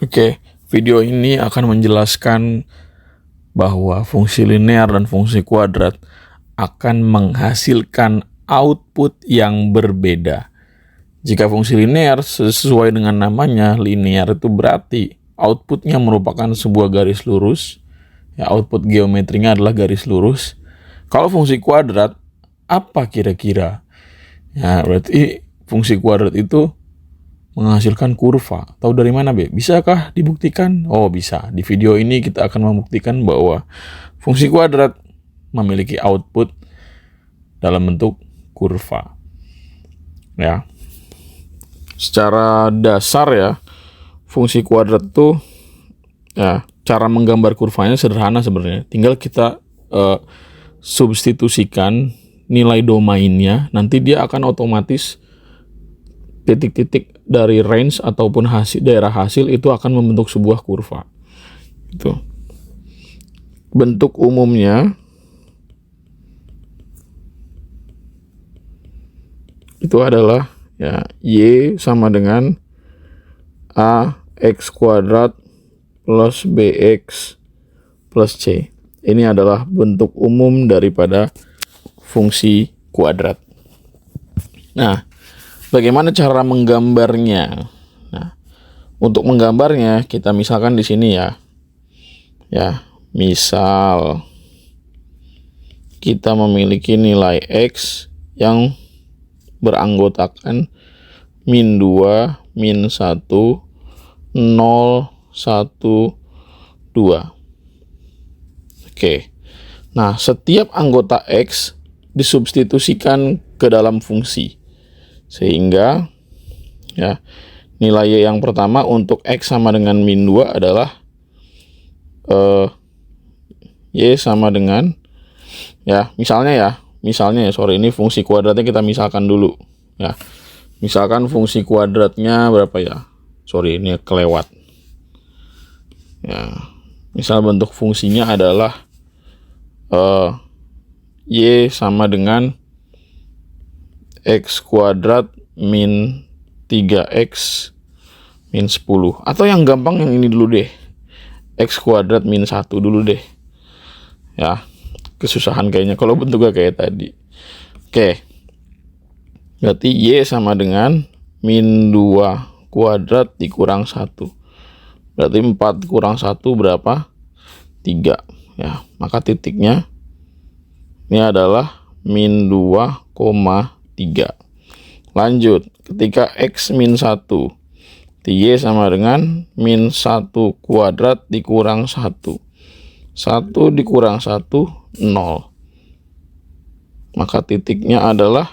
Oke, video ini akan menjelaskan bahwa fungsi linear dan fungsi kuadrat akan menghasilkan output yang berbeda. Jika fungsi linear sesuai dengan namanya, linear itu berarti outputnya merupakan sebuah garis lurus. Ya, output geometrinya adalah garis lurus. Kalau fungsi kuadrat, apa kira-kira? Ya, berarti fungsi kuadrat itu menghasilkan kurva. Tahu dari mana, Be? Bisakah dibuktikan? Oh, bisa. Di video ini kita akan membuktikan bahwa fungsi kuadrat memiliki output dalam bentuk kurva. Ya. Secara dasar ya, fungsi kuadrat itu ya, cara menggambar kurvanya sederhana sebenarnya. Tinggal kita substitusikan nilai domainnya, nanti dia akan otomatis titik-titik dari range ataupun daerah hasil itu akan membentuk sebuah kurva. Itu. Bentuk umumnya itu adalah ya Y sama dengan AX kuadrat plus BX plus C. Ini adalah bentuk umum daripada fungsi kuadrat. Nah, bagaimana cara menggambarnya? Nah, untuk menggambarnya kita misalkan di sini ya. Ya, misal kita memiliki nilai X yang beranggotakan min 2, min 1, 0, 1, 2. Oke. Nah, setiap anggota X disubstitusikan ke dalam fungsi. Sehingga ya, nilai Y yang pertama untuk X sama dengan min 2 adalah Y sama dengan ya, misalnya sorry, ini fungsi kuadratnya kita misalkan dulu ya. Misalkan fungsi kuadratnya berapa ya? Sorry, ini kelewat. Ya, misal bentuk fungsinya adalah Y sama dengan X kuadrat min 3X min 10. Atau yang gampang yang ini dulu deh. X kuadrat min 1 dulu deh. Ya, kesusahan kayaknya kalau bentuknya kayak tadi. Oke. Berarti Y sama dengan min 2 kuadrat dikurang 1. Berarti 4 kurang 1 berapa? 3. Ya, maka titiknya ini adalah min 2,3. Lanjut, ketika X min 1, Y sama dengan min 1 kuadrat dikurang 1. 1 dikurang 1, 0. Maka titiknya adalah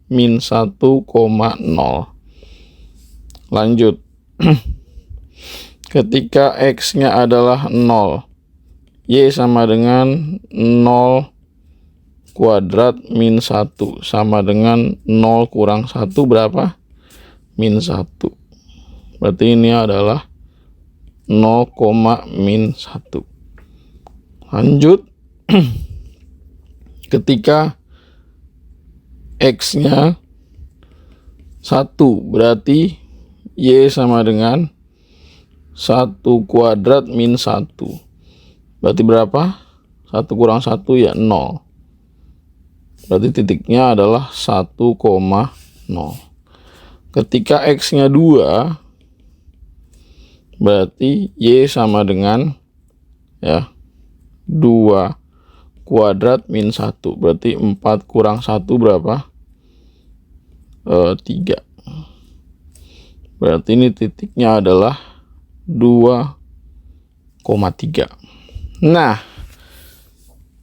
min 1,0. Lanjut. Ketika X-nya adalah 0, Y sama dengan 0 kuadrat min 1 sama dengan 0 kurang 1 berapa? Min 1. Berarti ini adalah 0, min 1. Lanjut. Ketika X-nya 1, berarti Y sama dengan 1 kuadrat min 1. Berarti berapa? 1 kurang 1 ya 0. Berarti titiknya adalah 1,0. Ketika X-nya 2, berarti Y sama dengan ya 2 kuadrat min 1. Berarti 4 kurang 1 berapa? 3. Berarti ini titiknya adalah 2,3. Nah,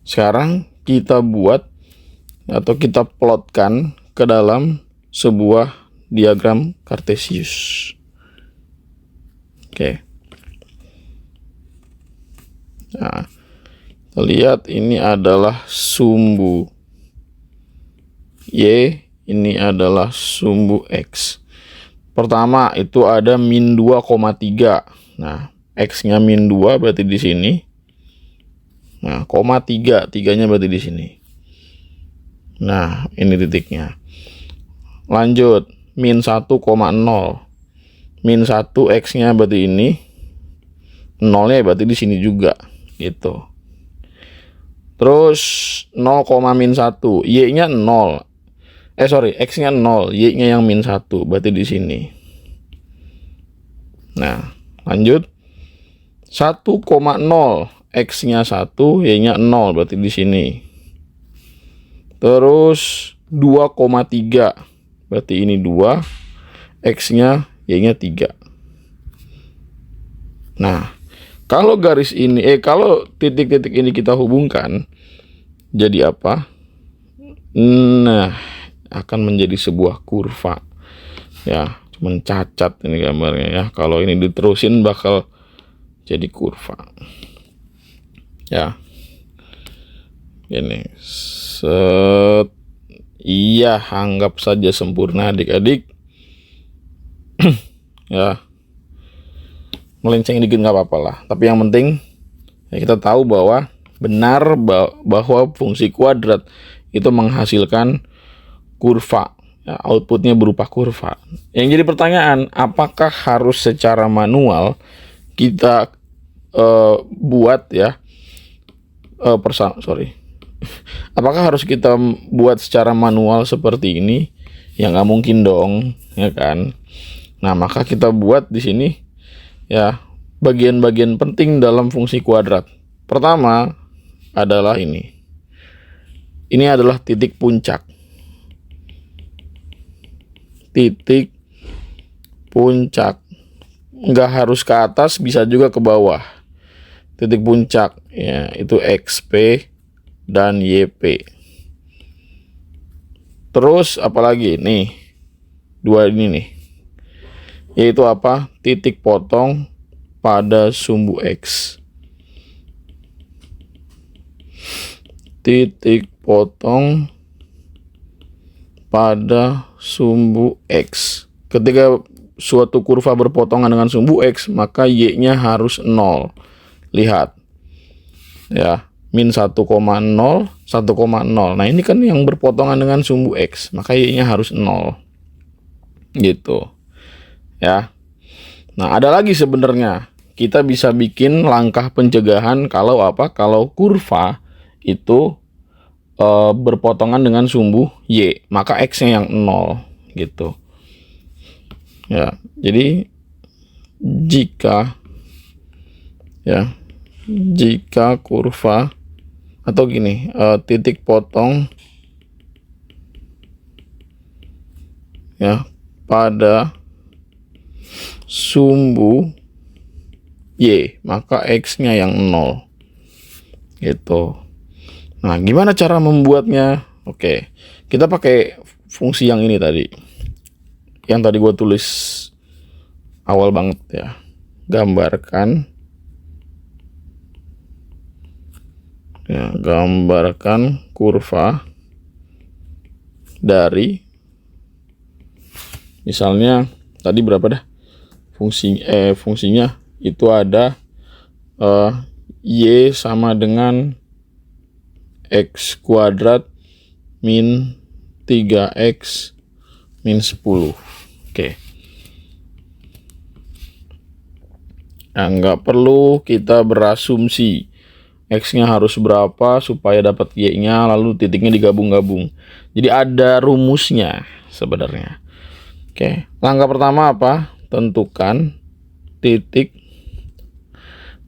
sekarang kita buat atau kita plotkan ke dalam sebuah diagram Cartesius. Oke. Nah, kita lihat ini adalah sumbu Y, ini adalah sumbu X. Pertama itu ada min 2,3. Nah, X-nya min 2 berarti di sini. Nah, 3, 3-nya berarti di sini. Nah, ini titiknya. Lanjut, min 1,0. Min 1 X-nya berarti ini. nolnya berarti di sini juga gitu. Terus 0,-1, y-nya 0. X-nya 0, y-nya yang -1, berarti di sini. Nah, lanjut. 1,0, X-nya 1, y-nya 0, berarti di sini. Terus 2,3, berarti ini 2, X-nya, y-nya 3. Nah, kalau garis ini, kalau titik-titik ini kita hubungkan, jadi apa? Nah, akan menjadi sebuah kurva. Ya, cuman cacat ini gambarnya ya. Kalau ini diterusin bakal jadi kurva. Ya. Ini. Iya, anggap saja sempurna adik-adik. Ya. Melenceng dikit nggak apa-apa lah. Tapi yang penting ya kita tahu bahwa benar bahwa fungsi kuadrat itu menghasilkan kurva. Ya, outputnya berupa kurva. Yang jadi pertanyaan, apakah harus secara manual kita buat ya? Apakah harus kita buat secara manual seperti ini? Ya nggak mungkin dong, ya kan? Nah, maka kita buat di sini ya bagian-bagian penting dalam fungsi kuadrat. Pertama adalah ini. Ini adalah titik puncak. Titik puncak. Nggak harus ke atas, bisa juga ke bawah. Titik puncak ya itu XP dan YP. Terus apalagi nih? Dua ini nih. Yaitu apa? Titik potong pada sumbu X. Titik potong pada sumbu X. Ketika suatu kurva berpotongan dengan sumbu X, maka y-nya harus 0. Lihat. Ya, -1,0, 1,0. Nah, ini kan yang berpotongan dengan sumbu X, maka y-nya harus 0. Gitu. Ya. Nah, ada lagi sebenarnya. Kita bisa bikin langkah pencegahan kalau apa? Kalau kurva itu berpotongan dengan sumbu y, maka x-nya yang 0 gitu. Ya, jadi jika kurva atau gini, titik potong ya pada sumbu y, maka x-nya yang 0 gitu. Nah, gimana cara membuatnya? Oke, kita pakai fungsi yang ini tadi, yang tadi gue tulis awal banget ya. Gambarkan kurva dari, misalnya tadi berapa dah fungsinya itu ada y sama dengan x kuadrat min 3x min 10. Oke. Nah, nggak perlu kita berasumsi x-nya harus berapa supaya dapat y-nya, lalu titiknya digabung-gabung. Jadi ada rumusnya sebenarnya. Oke, langkah pertama apa? Tentukan titik,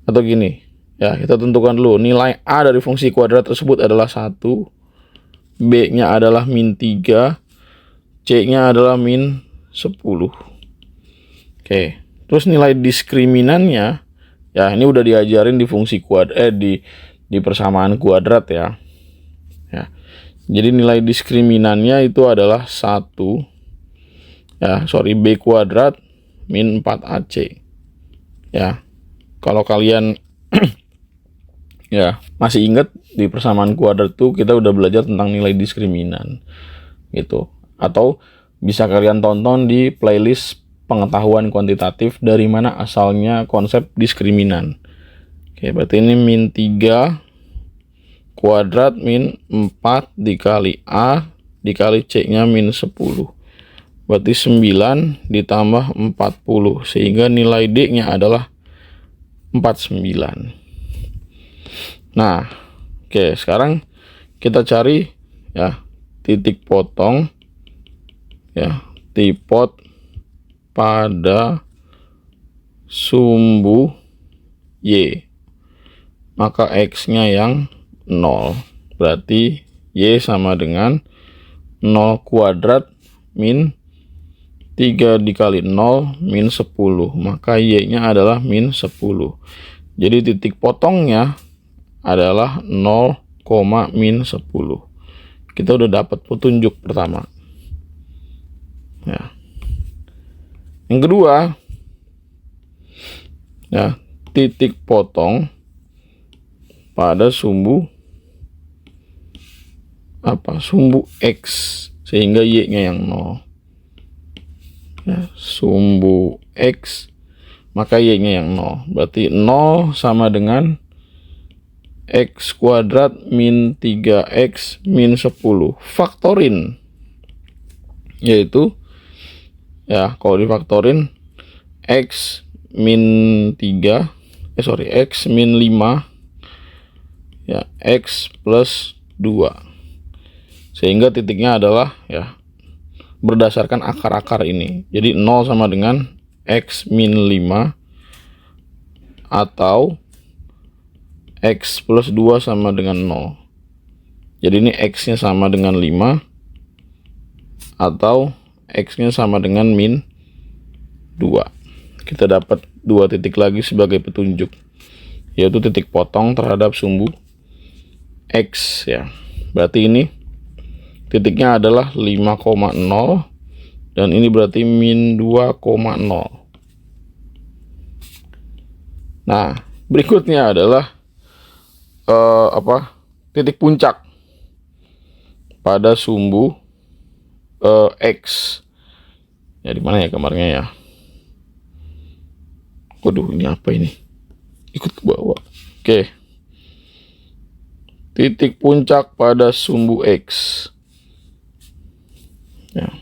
atau gini ya, kita tentukan dulu nilai a dari fungsi kuadrat tersebut adalah 1, b-nya adalah -3, c-nya adalah -10. Oke, terus nilai diskriminannya ya, ini udah diajarin di fungsi di persamaan kuadrat ya. Ya. Jadi nilai diskriminannya itu adalah 1 b kuadrat min 4ac. Ya. Kalau kalian ya masih ingat di persamaan kuadrat tuh kita udah belajar tentang nilai diskriminan gitu. Atau bisa kalian tonton di playlist pengetahuan kuantitatif dari mana asalnya konsep diskriminan. Oke, berarti ini -3 kuadrat min 4 dikali a dikali c-nya -10. Berarti 9 ditambah 40, sehingga nilai d-nya adalah Nah, oke, sekarang kita cari ya titik potong ya tipot pada sumbu Y. Maka X-nya yang 0. Berarti Y sama dengan 0 kuadrat min 3 dikali 0 min 10. Maka Y-nya adalah min 10. Jadi titik potongnya adalah 0, min 10. Kita udah dapat petunjuk pertama. Ya. Yang kedua, ya, titik potong pada sumbu sumbu X sehingga Y-nya yang 0. Ya, sumbu X maka Y-nya yang 0. Berarti 0 sama dengan X kuadrat min 3X min 10. Faktorin. Yaitu ya kalau difaktorin X min 3 X min 5 ya X plus 2. Sehingga titiknya adalah ya berdasarkan akar-akar ini. Jadi 0 sama dengan X min 5 atau X plus 2 sama dengan 0. Jadi ini X-nya sama dengan 5 atau X-nya sama dengan min 2. Kita dapat 2 titik lagi sebagai petunjuk, yaitu titik potong terhadap sumbu X ya. Berarti ini titiknya adalah 5,0 dan ini berarti min 2,0. Nah, berikutnya adalah titik puncak pada sumbu X. Ya, di mana ya kamarnya ya? Waduh, ini apa ini? Ikut ke bawah. Oke. Titik puncak pada sumbu X. Ya.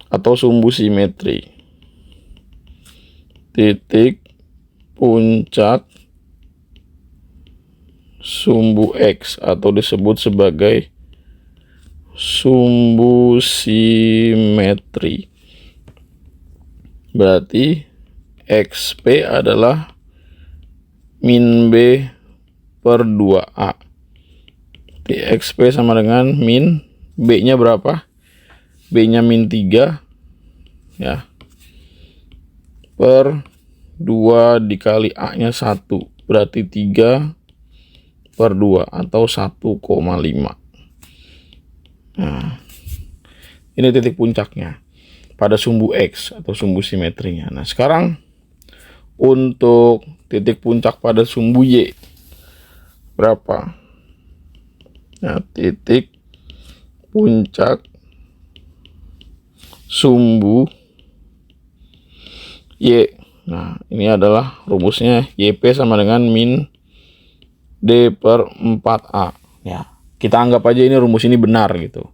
Atau sumbu simetri. Titik puncak sumbu X atau disebut sebagai sumbu simetri. Berarti XP adalah min B per 2A. Di XP sama dengan min B-nya berapa? B-nya min 3 ya per 2 dikali A-nya 1. Berarti 3 per 2 atau 1,5. Nah, ini titik puncaknya pada sumbu X atau sumbu simetrinya. Nah, sekarang untuk titik puncak pada sumbu Y berapa? Nah, titik puncak sumbu Y. Nah, ini adalah rumusnya YP sama dengan min D per 4A. Ya, kita anggap aja ini rumus ini benar gitu.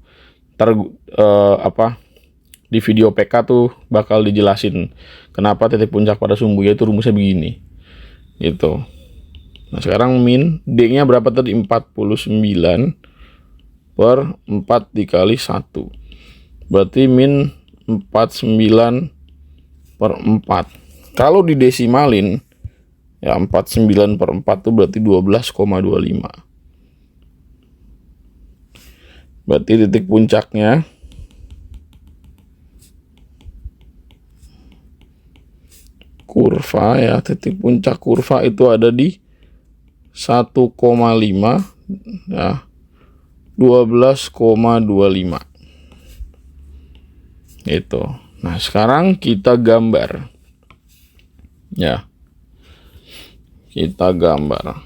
Ntar di video PK tuh bakal dijelasin kenapa titik puncak pada sumbu Y itu rumusnya begini. Gitu. Nah, sekarang min D-nya berapa tadi? 49 per 4 dikali 1. Berarti min 49 per 4. Kalau didesimalin ya 49 per 4 itu berarti 12,25. Berarti titik puncaknya kurva ya, titik puncak kurva itu ada di 1,5 ya 12,25 itu. Nah, sekarang kita gambar ya. Kita gambar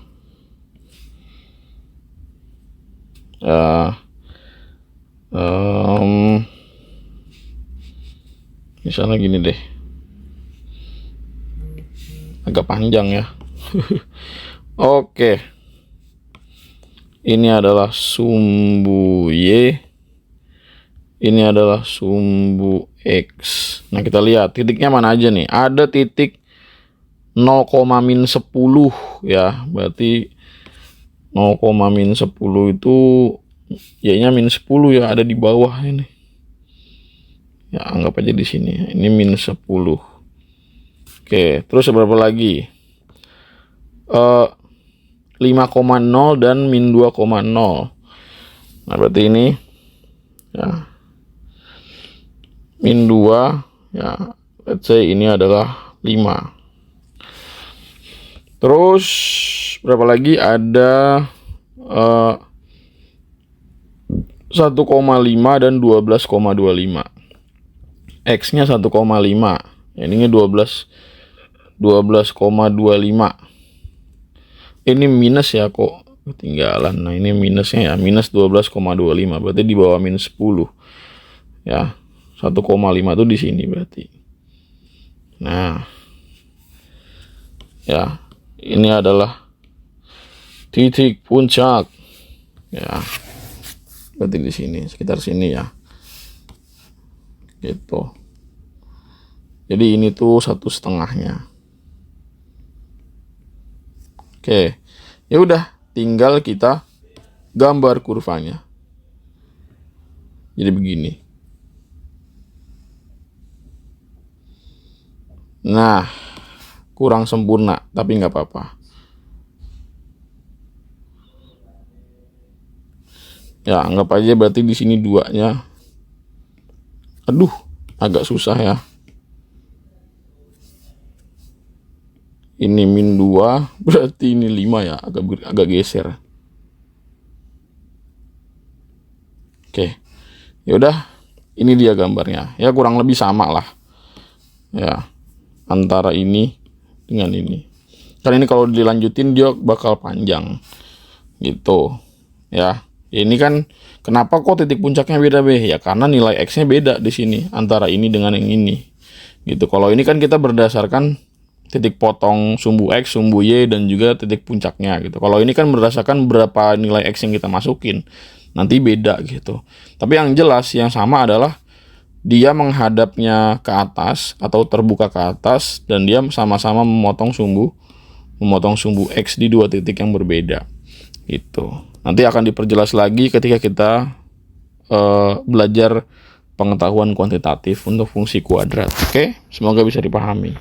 misalnya gini deh, agak panjang ya. Oke, ini adalah sumbu Y, ini adalah sumbu X. Nah, kita lihat titiknya mana aja nih. Ada titik 0,-10 ya. Berarti 0,-10 itu y-nya -10 ya, ada di bawah ini. Ya, anggap aja di sini. Ini -10. Oke, terus berapa lagi? 5,0 dan -2,0. Nah, berarti ini ya -2 ya, let's say ini adalah 5. Terus berapa lagi? Ada 1,5 dan 12,25. X-nya 1,5. Ininya 12,25. Ini minus ya, kok ketinggalan. Nah, ini minusnya ya, -12,25. Berarti di bawah -10. Ya, 1,5 itu di sini berarti. Nah, ya, ini adalah titik puncak. Ya, berarti di sini, sekitar sini ya. Gitu. Jadi ini tuh 1,5-nya. Oke, ya udah, tinggal kita gambar kurvanya. Jadi begini. Nah, kurang sempurna, tapi nggak apa-apa. Ya, anggap aja berarti di sini 2-nya. Aduh, agak susah ya. Ini -2, berarti ini 5 ya, agak geser. Oke. Ya udah, ini dia gambarnya. Ya kurang lebih sama lah. Ya, antara ini dengan ini. Karena ini kalau dilanjutin dia bakal panjang. Gitu. Ya. Ini kan kenapa kok titik puncaknya beda be? Ya karena nilai X-nya beda di sini antara ini dengan yang ini. Gitu. Kalau ini kan kita berdasarkan titik potong sumbu X, sumbu Y, dan juga titik puncaknya gitu. Kalau ini kan berdasarkan berapa nilai X yang kita masukin. Nanti beda gitu. Tapi yang jelas yang sama adalah dia menghadapnya ke atas atau terbuka ke atas, dan dia sama-sama memotong sumbu X di dua titik yang berbeda. Gitu. Nanti akan diperjelas lagi ketika kita belajar pengetahuan kuantitatif untuk fungsi kuadrat. Oke, semoga bisa dipahami.